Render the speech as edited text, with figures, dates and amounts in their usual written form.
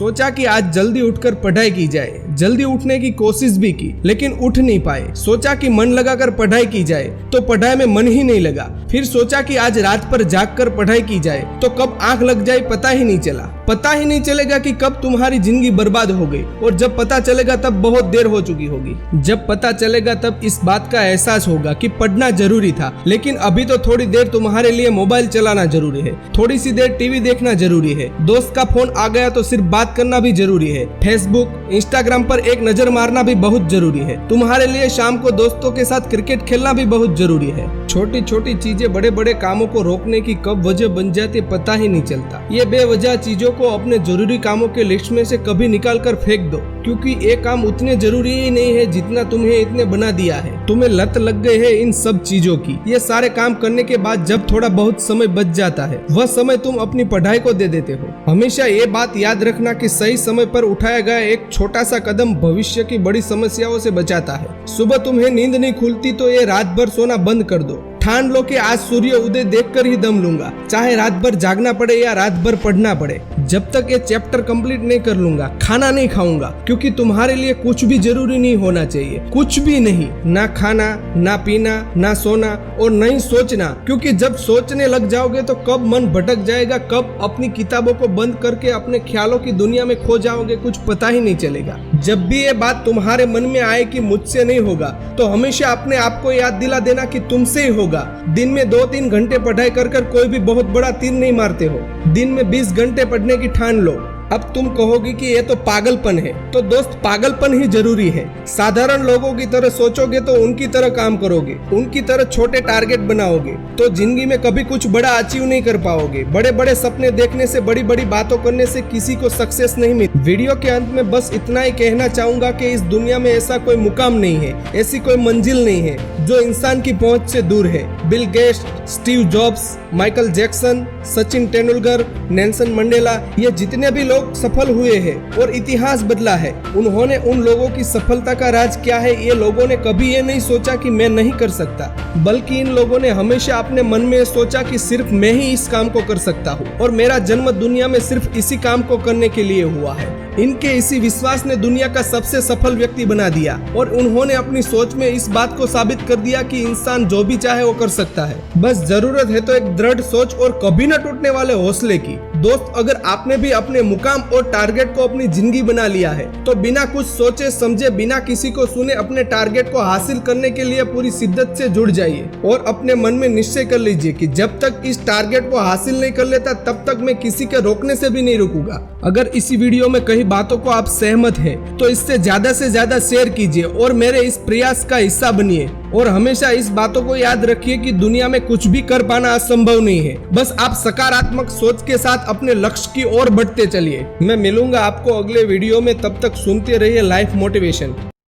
सोचा कि आज जल्दी उठकर पढ़ाई की जाए, जल्दी उठने की कोशिश भी की लेकिन उठ नहीं पाए। सोचा कि मन लगाकर पढ़ाई की जाए तो पढ़ाई में मन ही नहीं लगा। फिर सोचा कि आज रात पर जागकर पढ़ाई की जाए तो कब आंख लग जाए पता ही नहीं चला। पता ही नहीं चलेगा कि कब तुम्हारी जिंदगी बर्बाद हो गई और जब पता चलेगा तब बहुत देर हो चुकी होगी। जब पता चलेगा तब इस बात का एहसास होगा कि पढ़ना जरूरी था, लेकिन अभी तो थोड़ी देर तुम्हारे लिए मोबाइल चलाना जरूरी है, थोड़ी सी देर टीवी देखना जरूरी है, दोस्त का फोन आ गया तो सिर्फ बात करना भी जरूरी है, फेसबुक इंस्टाग्राम पर एक नजर मारना भी बहुत जरूरी है, तुम्हारे लिए शाम को दोस्तों के साथ क्रिकेट खेलना भी बहुत जरूरी है। छोटी छोटी चीजें बड़े बड़े कामों को रोकने की कब वजह बन जाती पता ही नहीं चलता। ये बेवजह चीजों को अपने जरूरी कामों के लिस्ट में से कभी निकाल कर फेंक दो, क्योंकि ये काम उतने जरूरी ही नहीं है जितना तुम्हें इतने बना दिया है। तुम्हें लत लग गई है इन सब चीजों की। ये सारे काम करने के बाद जब थोड़ा बहुत समय बच जाता है वह समय तुम अपनी पढ़ाई को दे देते हो। हमेशा ये बात याद रखना कि सही समय पर उठाया गया एक छोटा सा कदम भविष्य की बड़ी समस्याओं से बचाता है। सुबह तुम्हें नींद नहीं खुलती तो ये रात भर सोना बंद कर दो। ठान लो कि आज सूर्य उदय देखकर ही दम लूंगा, चाहे रात भर जागना पड़े या रात भर पढ़ना पड़े। जब तक ये चैप्टर कंप्लीट नहीं कर लूंगा खाना नहीं खाऊंगा, क्योंकि तुम्हारे लिए कुछ भी जरूरी नहीं होना चाहिए, कुछ भी नहीं, ना खाना ना पीना ना सोना और नहीं सोचना, क्योंकि जब सोचने लग जाओगे तो कब मन भटक जाएगा, कब अपनी किताबों को बंद करके अपने ख्यालों की दुनिया में खो जाओगे कुछ पता ही नहीं चलेगा। जब भी ये बात तुम्हारे मन में आए कि मुझसे नहीं होगा तो हमेशा अपने आप को याद दिला देना कि तुमसे ही होगा। दिन में 2-3 घंटे पढ़ाई कर कोई भी बहुत बड़ा तीर नहीं मारते हो। दिन में 20 घंटे पढ़ने की ठान लो। अब तुम कहोगे कि ये तो पागलपन है, तो दोस्त पागलपन ही जरूरी है। साधारण लोगों की तरह सोचोगे तो उनकी तरह काम करोगे, उनकी तरह छोटे टारगेट बनाओगे तो जिंदगी में कभी कुछ बड़ा अचीव नहीं कर पाओगे। बड़े बड़े सपने देखने से, बड़ी बड़ी बातों करने से किसी को सक्सेस नहीं मिलती। वीडियो के अंत में बस इतना ही कहना चाहूंगा कि इस दुनिया में ऐसा कोई मुकाम नहीं है, ऐसी कोई मंजिल नहीं है जो इंसान की पहुंच से दूर है। Bill Gates, Steve jobs, Michael Jackson, Sachin Tendulkar, Nelson Mandela, ये जितने भी लोग सफल हुए हैं और इतिहास बदला है, उन्होंने उन लोगों की सफलता का राज क्या है ये लोगों ने कभी ये नहीं सोचा कि मैं नहीं कर सकता, बल्कि इन लोगों ने हमेशा अपने मन में सोचा कि सिर्फ मैं ही इस काम को कर सकता हूँ और मेरा जन्म दुनिया में सिर्फ इसी काम को करने के लिए हुआ है। इनके इसी विश्वास ने दुनिया का सबसे सफल व्यक्ति बना दिया और उन्होंने अपनी सोच में इस बात को साबित कर दिया कि इंसान जो भी चाहे वो कर सकता है। बस जरूरत है तो एक दृढ़ सोच और कभी न टूटने वाले हौसले की। दोस्त, अगर आपने भी अपने मुकाम और टारगेट को अपनी जिंदगी बना लिया है तो बिना कुछ सोचे समझे, बिना किसी को सुने अपने टारगेट को हासिल करने के लिए पूरी शिद्दत से जुड़ जाइए और अपने मन में निश्चय कर लीजिए कि जब तक इस टारगेट को हासिल नहीं कर लेता तब तक मैं किसी के रोकने से भी नहीं रुकूंगा। अगर इसी वीडियो में कई बातों को आप सहमत हैं तो इससे ज्यादा शेयर कीजिए और मेरे इस प्रयास का हिस्सा बनिए। और हमेशा इस बातों को याद रखिए कि दुनिया में कुछ भी कर पाना असंभव नहीं है, बस आप सकारात्मक सोच के साथ अपने लक्ष्य की ओर बढ़ते चलिए। मैं मिलूंगा आपको अगले वीडियो में, तब तक सुनते रहिए लाइफ मोटिवेशन।